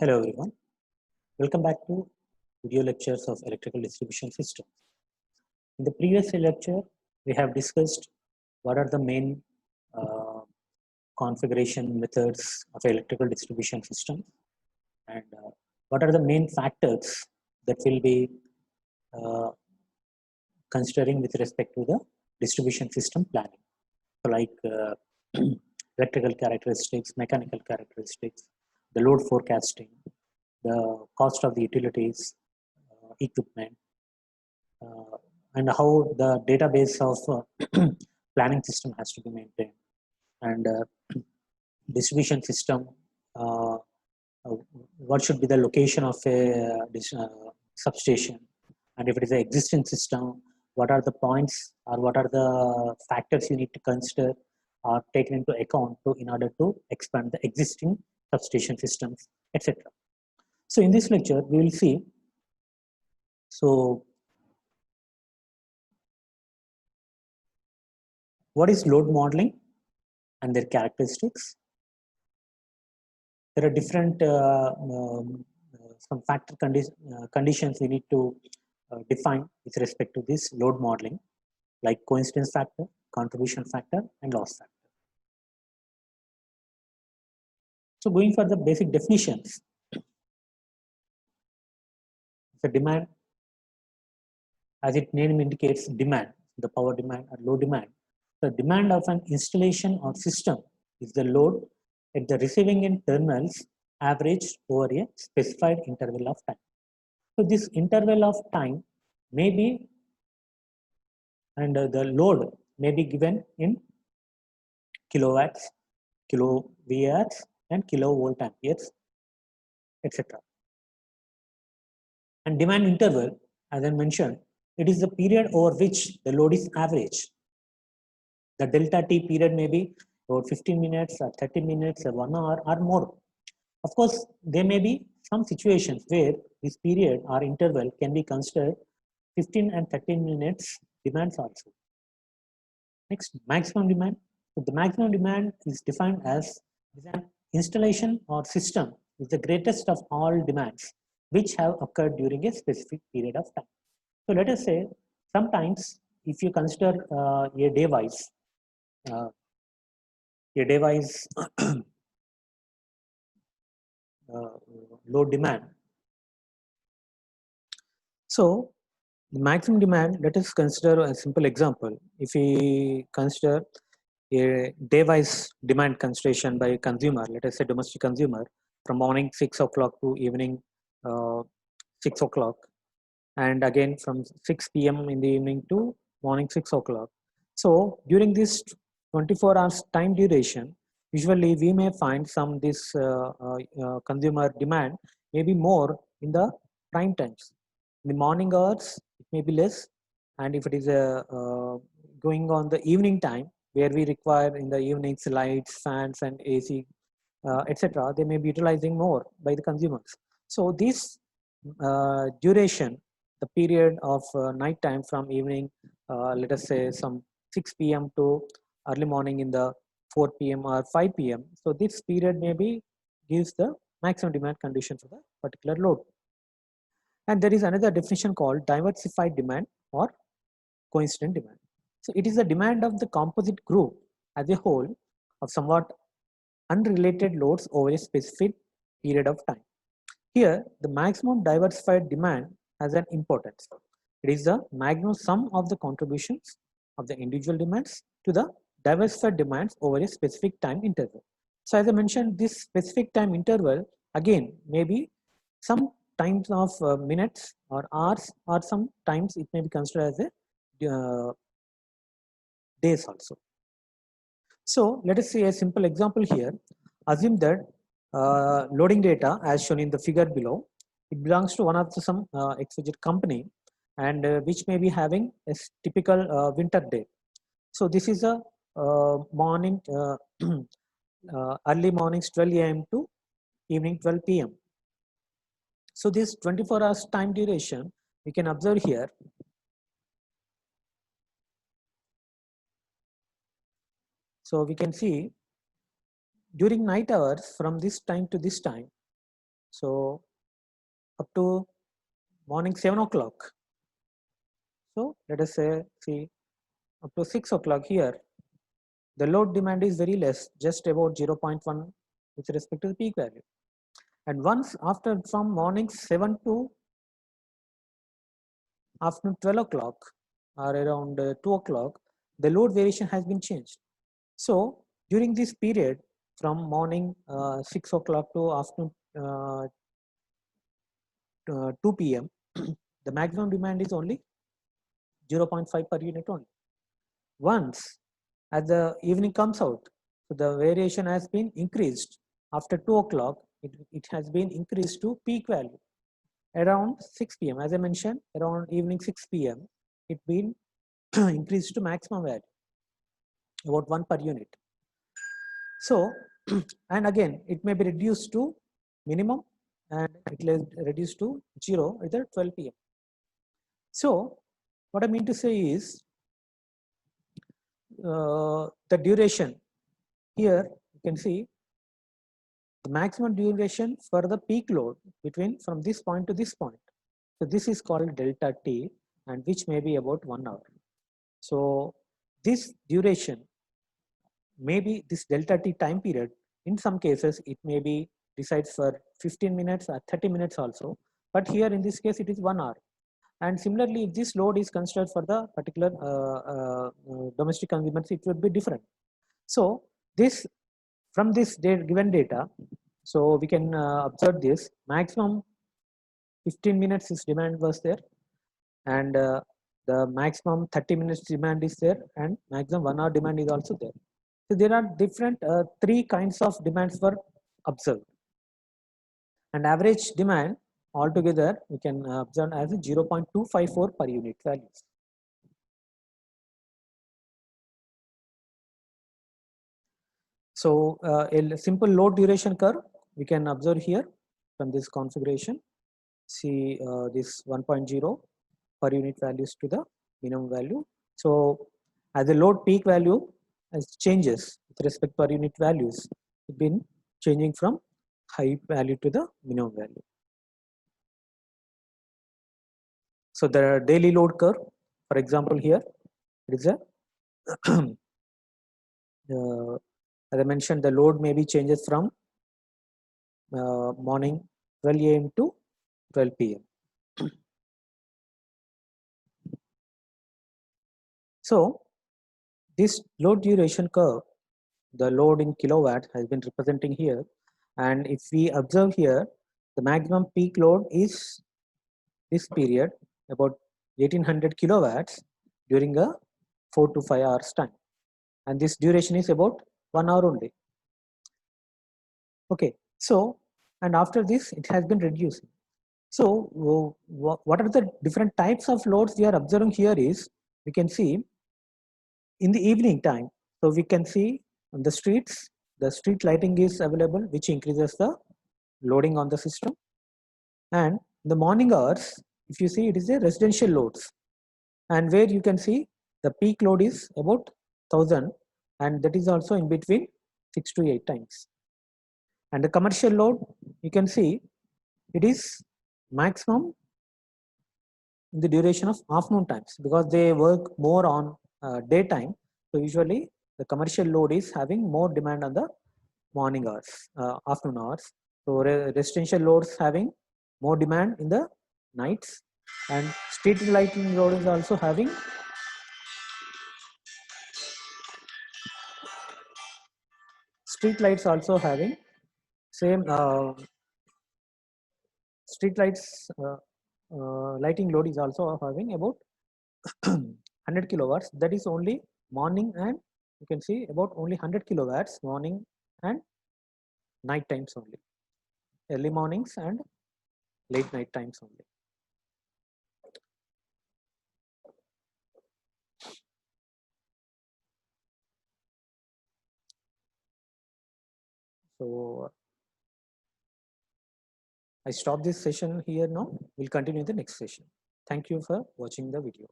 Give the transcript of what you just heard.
Hello everyone, welcome back to video lectures of electrical distribution systems. In the previous lecture, we have discussed what are the main uh, configuration methods of electrical distribution system and what are the main factors that will be uh, considering with respect to the distribution system planning. So like electrical characteristics, mechanical characteristics, the load forecasting, the cost of the utilities, equipment, and how the database of planning system has to be maintained, and distribution system, uh, uh, what should be the location of a substation, and if it is an existing system, what are the points or what are the factors you need to consider or taken into account in order to expand the existing substation systems, etc. So in this lecture, we will see, so what is load modeling and their characteristics. There are different some factor conditions we need to define with respect to this load modeling, like coincidence factor, contribution factor, and loss factor. So going for the basic definitions, the demand, as its name indicates, demand, the power demand or load demand. The demand of an installation or system is the load at the receiving end terminals averaged over a specified interval of time. So this interval of time may be, and the load may be given in kilowatts, kilo VARs, and kilovolt amperes, etc. And demand interval, as I mentioned, it is the period over which the load is average. The delta T period may be about 15 minutes or 30 minutes or 1 hour or more. Of course, there may be some situations where this period or interval can be considered 15 and 13 minutes demands also. Next, maximum demand. So the maximum demand is defined as an installation or system is the greatest of all demands which have occurred during a specific period of time. So let us say sometimes if you consider a day-wise uh, load demand. So the maximum demand, let us consider a simple example. If we consider a day-wise demand consideration by a consumer, let us say domestic consumer, from morning 6 o'clock to evening 6 o'clock, and again from 6 p.m. in the evening to morning 6 o'clock. So during this 24 hours time duration, usually we may find some this consumer demand may be more in the prime times. In the morning hours, it may be less, and if it is going on the evening time, where we require in the evenings lights, fans, and AC, etc., they may be utilizing more by the consumers. So this duration, the period of night time from evening, let us say some 6 p.m. to early morning in the 4 p.m. or 5 p.m. So this period maybe gives the maximum demand condition for the particular load. And there is another definition called diversified demand or coincident demand. So it is the demand of the composite group as a whole of somewhat unrelated loads over a specific period of time. Here, the maximum diversified demand has an importance. It is the maximum sum of the contributions of the individual demands to the diversified demands over a specific time interval. So as I mentioned, this specific time interval again may be some times of minutes or hours, or sometimes it may be considered as a days also. So let us see a simple example here. Assume that loading data as shown in the figure below, it belongs to one of the some XYZ company, and which may be having a typical winter day. So this is a morning early mornings 12 a.m. to evening 12 p.m. So this 24 hours time duration we can observe here. So we can see during night hours from this time to this time, So up to morning 7 o'clock. So let us say, see, up to 6 o'clock here, the load demand is very less, just about 0.1 with respect to the peak value. And once after from morning 7 to afternoon 12 o'clock or around 2 o'clock, the load variation has been changed. So during this period from morning 6 o'clock to afternoon 2 p.m., the maximum demand is only 0.5 per unit only. Once as the evening comes out, so the variation has been increased. After 2 o'clock, it has been increased to peak value. Around 6 p.m., as I mentioned, around evening 6 p.m., it been increased to maximum value, about 1 per unit. So, and again, it may be reduced to minimum and it is reduced to 0 at 12 p.m. So, what I mean to say is the duration here you can see the maximum duration for the peak load between from this point to this point. So this is called delta T and which may be about 1 hour. So this duration maybe this delta T time period, in some cases it may be decides for 15 minutes or 30 minutes also, but here in this case it is 1 hour. And similarly, if this load is considered for the particular domestic consumers, it would be different. So this from this given data, so we can observe this maximum 15 minutes is demand was there, and the maximum 30 minutes demand is there, and maximum 1 hour demand is also there. So there are different 3 kinds of demands were observed, and average demand altogether we can observe as 0.254 per unit values. So a simple load duration curve we can observe here from this configuration. See this 1.0 per unit values to the minimum value. So as the load peak value as changes with respect per unit values, it's been changing from high value to the minimum value. So the daily load curve, for example, here it is a as I mentioned, the load may be changes from morning 12 a.m. to 12 p.m. So this load duration curve, the load in kilowatt has been representing here, and if we observe here, the maximum peak load is this period about 1800 kilowatts during a 4 to 5 hours time, and this duration is about 1 hour only. Okay, so and after this it has been reducing. So what are the different types of loads we are observing here is we can see in the evening time. So we can see on the streets, the street lighting is available, which increases the loading on the system. And the morning hours, if you see, it is a residential loads, and where you can see the peak load is about 1000, and that is also in between 6 to 8 times. And the commercial load, you can see it is maximum in the duration of afternoon times because they work more on daytime. So usually the commercial load is having more demand on the morning hours, afternoon hours. So residential loads having more demand in the nights, and street lighting load is also having street lights also having same street lights lighting load is also having about 100 kilowatts. That is only morning, and you can see about only 100 kilowatts morning and night times only, early mornings and late night times only. So I stop this session here now. We'll continue the next session. Thank you for watching the video.